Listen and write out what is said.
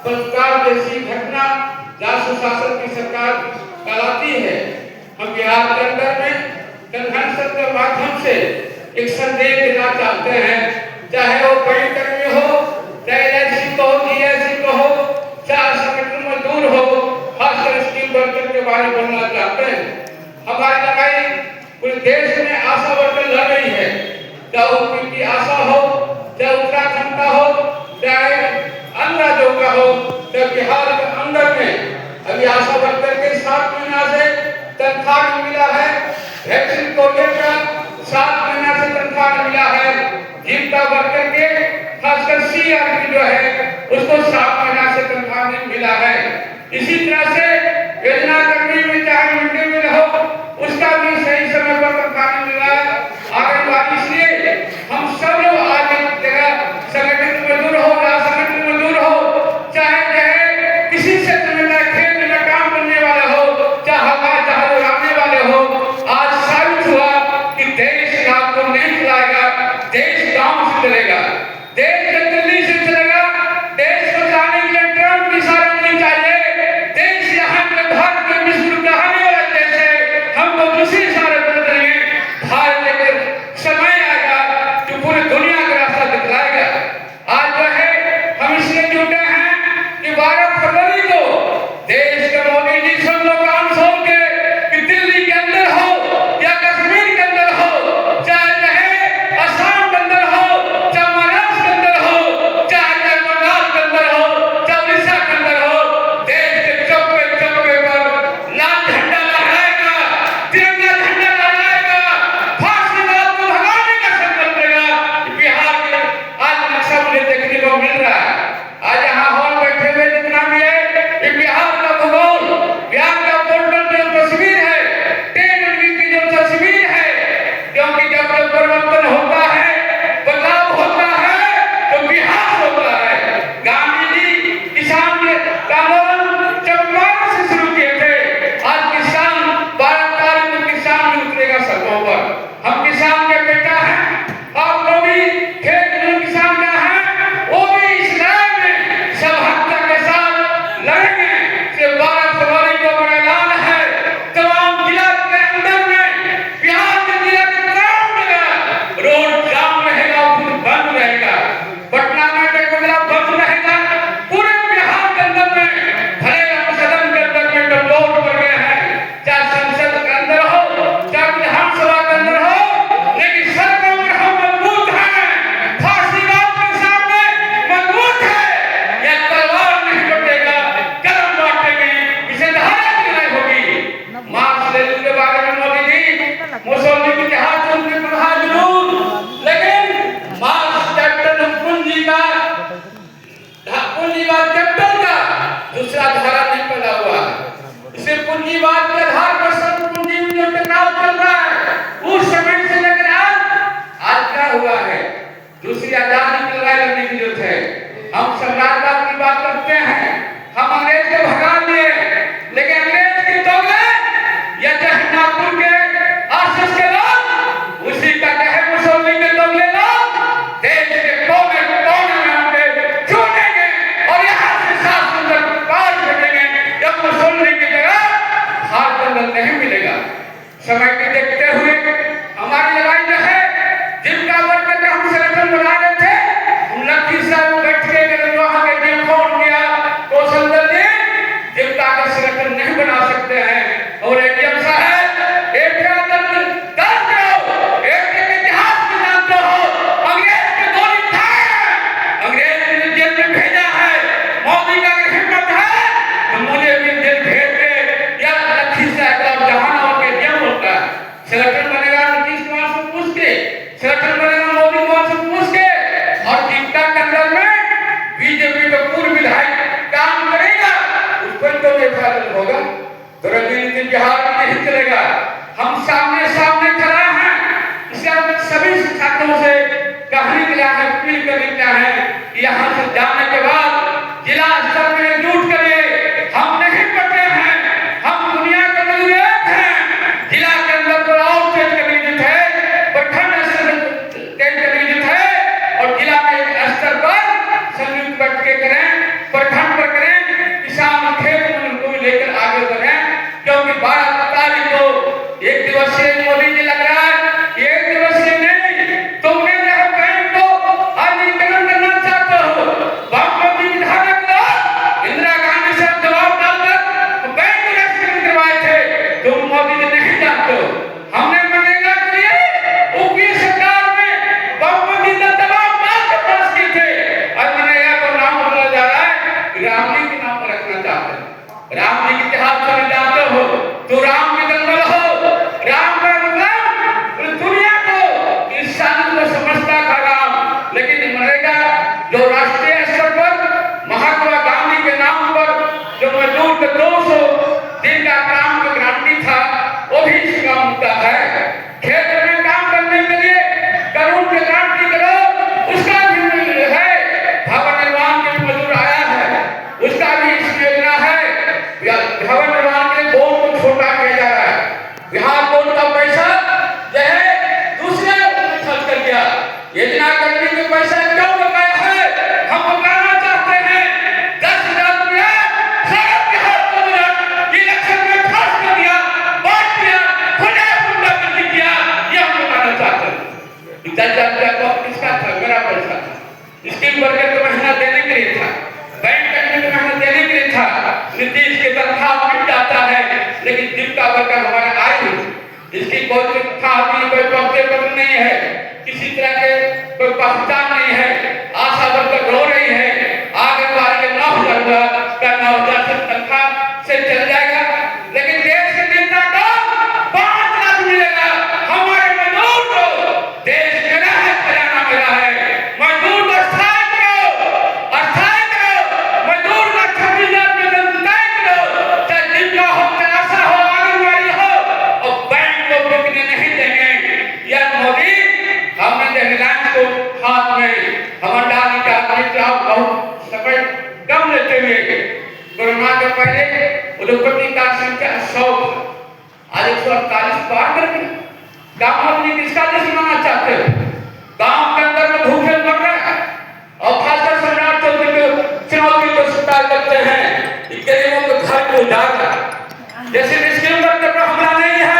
बलात्कार जैसी घटना जासूस शासन की सरकार कहलाती है। हम बिहार के अंदर में कन्वेंशन के माध्यम से एक संदेश देना चाहते हैं, चाहे वो बैंक कर्मी हो, चाहे एलआईसी को हो, डीएलसी को हो, चाहे संगठन मजदूर हो, खासकर स्किल वर्कर के बारे में बोलना चाहते हैं। हमारी लड़ाई पूरे देश में आशा वर्कर लड़ रही है, चाहे यूपी की आशा हो, चाहे उत्तराखंड का हो, चाहे अन्य राज्यों का हो, चाहे बिहार के अंदर में अभी आशा वर्कर के 7 महीना से तनख्वाह नहीं मिला है। वैक्सीन कोविड का 7 महीना से तनख्वाह नहीं मिला है। जीविका वर्कर के खासकर सीआरपी जो है उसको 7 महीना से तनख्वाह नहीं मिला है। इसी तरह से योजना कर्मी में चाहे मिड डे मील हो, उसका भी सही समय पर तनख्वाह नहीं मिला है। आंगनबाड़ी इसलिए हम सब लोग आज एक जगह संगठित मजदूर हो या असंगठित मजदूर हो, चाहे किसी क्षेत्र में खेत में काम करने वाले हो, चाहे हवाई जहाज उड़ाने वाले हो, आज साबित हुआ कि देश गांव को नहीं चलाएगा, देश गांव से चलेगा, देश दिल्ली से चलेगा। देश को चलाने के लिए ट्रंप की सहारा नहीं चाहिए। देश यहाँ के भारत के विश्व का आने वाला देश है, हमको दूसरी सहारे पर करेंगे। भारत एक समय आएगा जो पूरी दुनिया का रास्ता दिखलाएगा। आज जो है हम इसलिए जुटे हैं कि 12 फरवरी को देश के मोदी जी सब लोग काम सोच के कि दिल्ली के अंदर हो या कश्मीर के अंदर हो, चाहे असम के अंदर हो, चाहे महाराष्ट्र के अंदर हो, चाहे बंगाल के अंदर हो, चाहे उड़ीसा के अंदर हो, देश के चौके चौके पर लाल झंडा लहराएगा, तिरंगा झंडा लहराएगा, फांसीवाद को भगाने का संकल्प लेगा। बिहार में आज नक्शा मुझे देखने को मिल रहा है। आज यहाँ हॉल बैठे हुए जितना भी है, ये बिहार का भूगोल, बिहार का पोर्टल जो तस्वीर है, 10 उनकी की जो तस्वीर है, क्योंकि जब परिवर्तन होता है, बदलाव होता है, तो बिहार होता है। गांधी जी किसान आंदोलन जब मार्च से शुरू किए थे, आज किसान 12 तारीख को किसान भी उतरेगा सड़कों पर। हम किसान के बेटा हैं, आप लोग भी खेत में किसान का है, वो भी इस लड़ाई में सभ्यता के साथ लड़ेंगे। सिर्फ 12 फरवरी को बड़ा ऐलान है, तमाम जिला के अंदर में, बिहार के जिला के तमाम जगह रोड जाम रहेगा, फिर बंद रहेगा। पटना में टेकोला बंद रहेगा, पूरे बिहार के अंदर में। भले हम सदन के अंदर में डबोट कर गए हैं, चाहे संसद के अंदर हो, चाहे विधानसभा के अंदर हो, लेकिन सड़कों पर हम मजबूत हैं, फांसीवाद के सामने मजबूत है। यह तलवार नहीं कटेगा, कलम बांटेंगे, इसे धारा की लड़ाई होगी। मार्क्स लेनिन के बारे में मोदी जी मुसोलिनी के हाथ उनके पढ़ा जरूर, लेकिन मार्क्स कैपिटल पूंजीवाद कैपिटल का दूसरा धारा नहीं पैदा हुआ है। इसे पूंजीवाद के आधार पर सब पूंजी में जो टकराव चल रहा है, उस समय से लेकर आज क्या हुआ है, दूसरी आजादी की लड़ाई लड़ने की जरूरत है। हम साम्राज्यवाद की बात करते हैं, हम अंग्रेज को भगा लिए, लेकिन अंग्रेज की दौलत या चाहे नागपुर के आसपास के लोग, उसी का कहे मुसोलिनी के दौलत लोग देश के कोने कोने में होंगे, छूटेंगे और यहाँ से शासन तक पार करेंगे। जब मुसोलिनी की जगह भारत अंदर नहीं मिलेगा। समय को देखते हुए हमारी लड़ाई जो है, जिनका वर्कर का हम संगठन बना रहे थे, हम लखीसराय में बैठ के वहां के दिल फोन किया, कौशल दल जिनका का संगठन नहीं बना सकते हैं। और एटीएम साहब, एटीएम दर्ज करो, एटीएम के इतिहास में जानते हो, अंग्रेज के गोली खाए, अंग्रेज ने जेल में भेजा है। मोदी का हिम्मत है तो मुझे भी जेल भेज दे, या लखीसराय का जहां और के नियम होता है। संगठन बनेगा नीतीश कुमार से पूछ के, संगठन बनेगा मोदी कुमार से पूछ के, और जीविका के अंदर में बीजेपी का पूर्व विधायक काम करेगा, उस पर तो बेफायदा होगा। तो राजनीति बिहार में नहीं चलेगा। हम सामने सामने खड़ा हैं, इसलिए सभी छात्रों से कहने के लिए अपील करने क्या है, यहाँ से जाने के बाद जिला स्तर में एकजुट करिए। हम नहीं पटे हैं, हम दुनिया के नजर हैं। जिला के अंदर तो और तेज करने की है, प्रखंड स्तर तेज करने की है, और जिला के स्तर पर संयुक्त बैठ के करें, प्रखंड पर 200 दिन का काम का गारंटी था, वो भी इसका मुद्दा है। खेत में काम करने के लिए करोड़ की गारंटी करो, उसका भी मूल्य है। भवन निर्माण के मजदूर आया है, उसका भी इसमें योजना है। भवन निर्माण के बोर्ड को छोटा किया जा रहा है, यहाँ बोर्ड का पैसा जो है दूसरे खर्च कर दिया। योजना करने के पैसा क्यों बकाया है, हम बताना चाहते हैं। 10,000 रुपया साहब के हाथ में इलेक्शन में खर्च कर दिया, बांट दिया, गुंडागर्दी किया, ये हम बताना चाहते हैं। 10,000 रुपया तो किसका था? मेरा पैसा था। स्कीम वर्कर को महीना देने के लिए था, बैंक कर्मी को महीना देने के लिए था। नीतीश के तनख्वाह मिल जाता है, लेकिन जीविका वर्कर हमारा आए नहीं। इसकी कोई तनख्वाह कोई पत्र नहीं है, किसी तरह के कोई पहचान नहीं है। आशा वर्कर रो रही है, आंगनबाड़ी के 9,000 का 9,000 से तनख्वाह से चल जाएगा, लेकिन देश के नेता को 5 लाख मिलेगा। हमारे मजदूर को देश मेरा है, खजाना मेरा है। मजदूर को अस्थायी करो, मजदूर का 26,000 वेतन तय करो, चाहे जीविका हो, चाहे आशा हो, आंगनबाड़ी हो, और बैंक को रुकने नहीं देंगे। यह मोदी हमने रिलायंस को हाथ में हवंडा निकालने बहुत समय कम लेते हुए कोरोना के पहले उद्योगपति का संख्या 100 आज 148 पार कर गई। गाँव अपनी किसका देश बनाना चाहते हो? गाँव के अंदर में भूखे मर रहे हैं, और खासकर सम्राट चौधरी को चुनौती को स्वीकार करते हैं। गरीबों के घर को उजाड़ जैसे स्कीम पर हमला नहीं है,